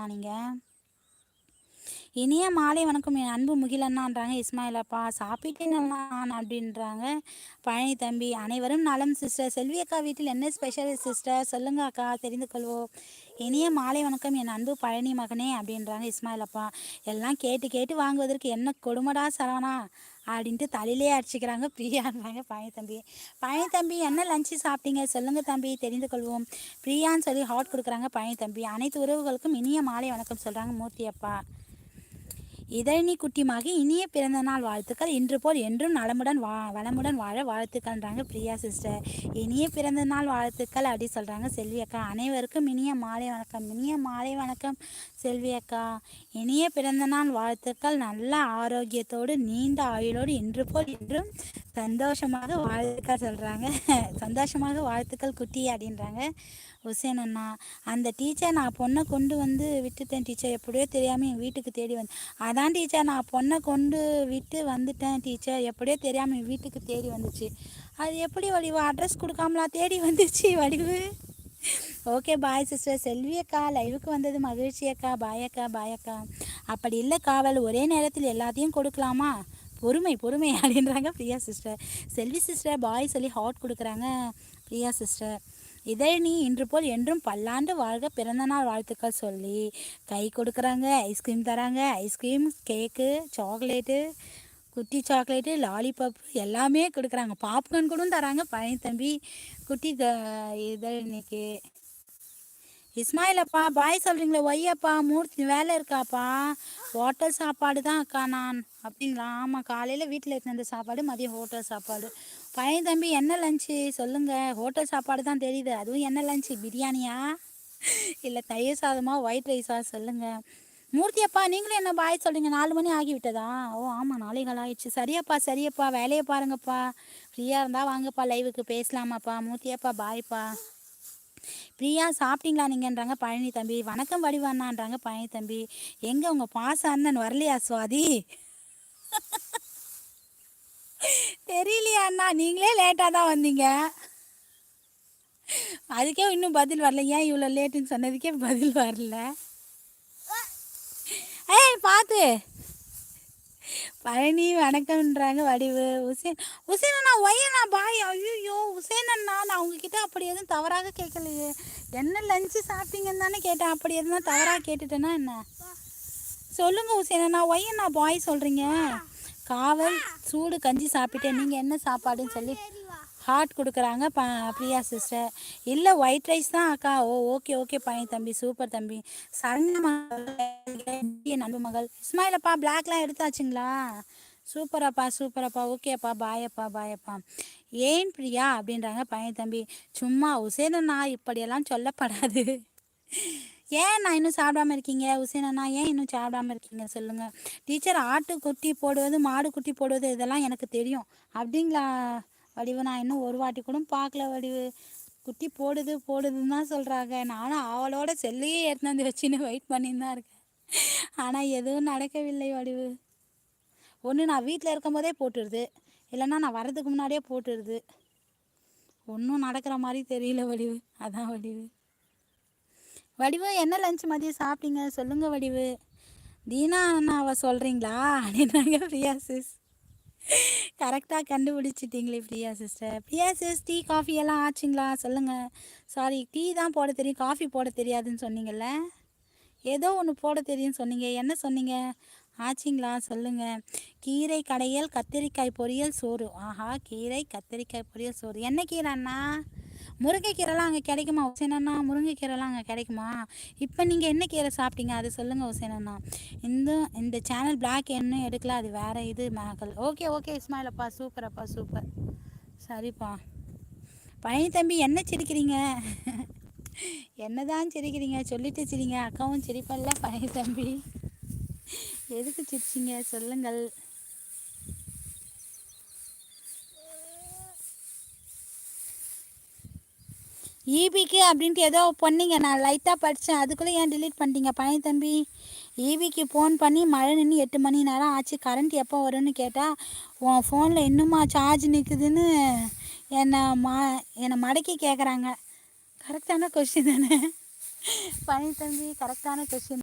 அண்ணா நீங்கள்? இனிய மாலை வணக்கம் என் அன்பு முகிலண்ணான்றாங்க இஸ்மாயில் அப்பா. சாப்பிட்டேன் அப்படின்றாங்க பழனி தம்பி. அனைவரும் நலம் சிஸ்டர். செல்வி அக்கா வீட்டில் என்ன ஸ்பெஷல் சிஸ்டர் சொல்லுங்க அக்கா, தெரிந்து கொள்வோம். இனிய மாலை வணக்கம் என் அன்பு பழனி மகனே அப்படின்றாங்க இஸ்மாயில் அப்பா. எல்லாம் கேட்டு கேட்டு வாங்குவதற்கு என்ன கொடுமடா சரவணா அப்படின்ட்டு தலையிலே அடிச்சுக்கிறாங்க பிரியான்றாங்க பழனி தம்பி. பழனி தம்பி என்ன லஞ்சு சாப்பிட்டீங்க சொல்லுங்கள் தம்பி, தெரிந்து கொள்வோம். பிரியான்னு சொல்லி ஹாட் கொடுக்குறாங்க பழனி தம்பி. அனைத்து உறவுகளுக்கும் இனிய மாலை வணக்கம் சொல்கிறாங்க மூர்த்தி அப்பா. இதழனி குட்டிமாகி இனிய பிறந்த நாள் வாழ்த்துக்கள். இன்று போல் என்றும் நலமுடன் வளமுடன் வாழ வாழ்த்துக்கள்ன்றாங்க பிரியா சிஸ்டர். இனிய பிறந்த நாள் வாழ்த்துக்கள் அப்படி சொல்கிறாங்க செல்வி அக்கா. அனைவருக்கும் இனிய மாலை வணக்கம். இனிய மாலை வணக்கம் செல்வி அக்கா. இனிய பிறந்த நாள் வாழ்த்துக்கள். நல்ல ஆரோக்கியத்தோடு நீண்ட ஆயுளோடு இன்று போல் என்றும் சந்தோஷமாக வாழ்த்துக்கள் சொல்கிறாங்க. சந்தோஷமாக வாழ்த்துக்கள் குட்டி அப்படின்றாங்க உசேன் அண்ணா. அந்த டீச்சர் நான் பொண்ணை கொண்டு வந்து விட்டுட்டேன் டீச்சர், எப்படியோ தெரியாமல் என் வீட்டுக்கு தேடி வந்து. அதான் டீச்சர் நான் பொண்ணை கொண்டு விட்டு வந்துட்டேன் டீச்சர், எப்படியோ தெரியாமல் என் வீட்டுக்கு தேடி வந்துச்சு. அது எப்படி வடிவு, அட்ரஸ் கொடுக்காமலா தேடி வந்துச்சு வடிவு? Okay bye sister. செல்வி அக்கா லைவுக்கு வந்தது மகிழ்ச்சி அக்கா. பாய் அக்கா, பாய் அக்கா. அப்படி இல்லை காவல், ஒரே நேரத்தில் எல்லாத்தையும் கொடுக்கலாமா, பொறுமை பொறுமை அப்படின்றாங்க பிரியா சிஸ்டர். செல்வி சிஸ்டர் பாய் சொல்லி ஹாட் கொடுக்குறாங்க பிரியா சிஸ்டர். இதழனி இன்று போல் என்றும் பல்லாண்டு வாழ்க பிறந்தநாள் வாழ்த்துக்கள் சொல்லி கை கொடுக்குறாங்க. ஐஸ்கிரீம் தராங்க. ஐஸ்கிரீம், கேக்கு, சாக்லேட்டு, குட்டி சாக்லேட்டு, லாலிபாப் எல்லாமே கொடுக்குறாங்க. பாப்கார்ன் கூட தராங்க பழனி தம்பி குட்டி இதழனிக்கு. இஸ்மாயில் அப்பா பாய் சொல்கிறீங்களே ஒய்யப்பா. மூர்த்தி வேலை இருக்காப்பா, ஹோட்டல் சாப்பாடு தான் அக்கா நான். அப்படிங்களா? ஆமாம், காலையில் வீட்டில் இருந்த சாப்பாடு, மதியம் ஹோட்டல் சாப்பாடு. பழனி தம்பி என்ன லஞ்சு சொல்லுங்கள். ஹோட்டல் சாப்பாடு தான் தெரியுது, அதுவும் என்ன லஞ்சு, பிரியாணியா இல்லை தயிர் சாதமா ஒயிட் ரைஸா சொல்லுங்கள். மூர்த்தி அப்பா நீங்களும் என்ன பாய் சொல்கிறீங்க? 4 மணி ஆகிவிட்டதா? ஓ ஆமாம், நாளைகள் ஆகிடுச்சு. சரியப்பா சரியப்பா, வேலையை பாருங்கப்பா. ஃப்ரீயாக இருந்தால் வாங்கப்பா, லைவுக்கு பேசலாமாப்பா. மூர்த்தி அப்பா பாய்ப்பா. பிரியா சாப்பிட்டீங்களா நீங்கன்றாங்க பழனி தம்பி. வணக்கம் வடிவானான்றாங்க பழனி தம்பி. எங்கே உங்கள் பாச அண்ணன் வரலையா சுவாதி? தெரியலையா அண்ணா, நீங்களே லேட்டாக தான் வந்தீங்க, அதுக்கே இன்னும் பதில் வரல. ஏன் இவ்வளோ லேட்டுன்னு சொன்னதுக்கே பதில் வரல. ஏய் பார்த்து பழனி வணக்கம்ன்றாங்க வடிவு. உசேன் அண்ணா ஒய்யண்ணா பாய். ஐயோ உசேன் அண்ணா, நான் உங்ககிட்ட அப்படி எதுவும் தவறாக கேட்கலையே. என்ன லஞ்சு சாப்பிட்டீங்கன்னு தானே கேட்டேன். அப்படி எதுவும் தவறாக கேட்டுட்டேன்னா என்ன? சொல்லுங்கள் உசேன் அண்ணா. ஒய்யண்ணா பாய் சொல்கிறீங்க. காவல் சூடு கஞ்சி சாப்பிட்டேன். நீங்கள் என்ன சாப்பாடுன்னு சொல்லி ஹாட் கொடுக்குறாங்க பிரியா சிஸ்டர். இல்லை ஒயிட் ரைஸ் தான் அக்கா. ஓ ஓகே ஓகே பழனி தம்பி, சூப்பர் தம்பி. சரண்யா என் அன்பு மகள். இஸ்மாயில் அப்பா பிளாக்லாம் எடுத்தாச்சுங்களா? சூப்பராப்பா சூப்பராப்பா. ஓகேப்பா பாயப்பா பாயப்பா. ஏன் பிரியா அப்படின்றாங்க பழனி தம்பி. சும்மா உசேனண்ணா இப்படியெல்லாம் சொல்லப்படாது. ஏன் நான் இன்னும் சாப்பிடாம இருக்கீங்க உசேனண்ணா, ஏன் இன்னும் சாப்பிடாம இருக்கீங்க சொல்லுங்கள். டீச்சர் ஆட்டு குட்டி போடுவது, மாடு குட்டி போடுவது இதெல்லாம் எனக்கு தெரியும். அப்படிங்களா வடிவு? நான் இன்னும் ஒரு வாட்டி கூட பார்க்கல வடிவு. குட்டி போடுதுன்னு தான் சொல்கிறாங்க. நானும் அவளோட செல்லையே எடுத்து வந்து வச்சுன்னு வெயிட் பண்ணின்னு தான் இருக்கேன். ஆனால் எதுவும் நடக்கவில்லை வடிவு. ஒன்று நான் வீட்டில் இருக்கும் போதே போட்டுடுது, இல்லைன்னா நான் வர்றதுக்கு முன்னாடியே போட்டுடுது. ஒன்றும் நடக்கிற மாதிரி தெரியல வடிவு. அதான் வடிவு. வடிவு என்ன லஞ்ச் மதியம் சாப்பிட்டீங்க சொல்லுங்கள் வடிவு. தீனா அண்ணாவை சொல்கிறீங்களா அப்படின்னாங்க பிரியா சிஸ். கரெக்டாக கண்டுபிடிச்சிட்டிங்களே Priya sister. Priya sis tea coffee எல்லாம் ஆச்சுங்களா சொல்லுங்கள். சாரி, டீ தான் போட தெரியும், காஃபி போட தெரியாதுன்னு சொன்னீங்கல்ல. ஏதோ ஒன்று போட தெரியும்னு சொன்னீங்க, என்ன சொன்னீங்க? ஆச்சுங்களா சொல்லுங்கள். கீரை கடையல் கத்திரிக்காய் பொரியல் சோறு. ஆஹா, கீரை கத்திரிக்காய் பொரியல் சோறு. என்ன கீரை அண்ணா? முருங்கைக்கீரைலாம் அங்கே கிடைக்குமா உசேன் அண்ணா? முருங்கைக்கீரைலாம் அங்கே கிடைக்குமா? இப்போ நீங்கள் என்ன கீரை சாப்பிட்டீங்க அது சொல்லுங்கள் உசேன் அண்ணா. இந்த சேனல் பிளாக் என்ன எடுக்கல, அது வேறு இது மகள். ஓகே ஓகே இஸ்மாயில் அப்பா, சூப்பரப்பா சூப்பர். சரிப்பா. பழனி தம்பி என்ன சிரிக்கிறீங்க? என்னதான் சிரிக்கிறீங்க? சொல்லிட்டு சிரிங்க. அக்காவும் சிரிப்பல்ல பழனி தம்பி. எதுக்கு சிரிச்சிங்க சொல்லுங்கள். ஈபிக்கு அப்படின்ட்டு ஏதோ பண்ணீங்க, நான் லைட்டாக படித்தேன், அதுக்குள்ளே ஏன் டிலீட் பண்ணிட்டீங்க பழனி தம்பி? ஈபிக்கு ஃபோன் பண்ணி மழை நின்று 8 மணி நேரம் ஆச்சு, கரண்ட் எப்போ வரும்னு கேட்டால் உன் ஃபோனில் இன்னுமா சார்ஜ் நிற்குதுன்னு என்னை மடக்கி கேட்குறாங்க. கரெக்டான கொஸ்டின் தானே பழனி தம்பி? கரெக்டான கொஸ்டின்.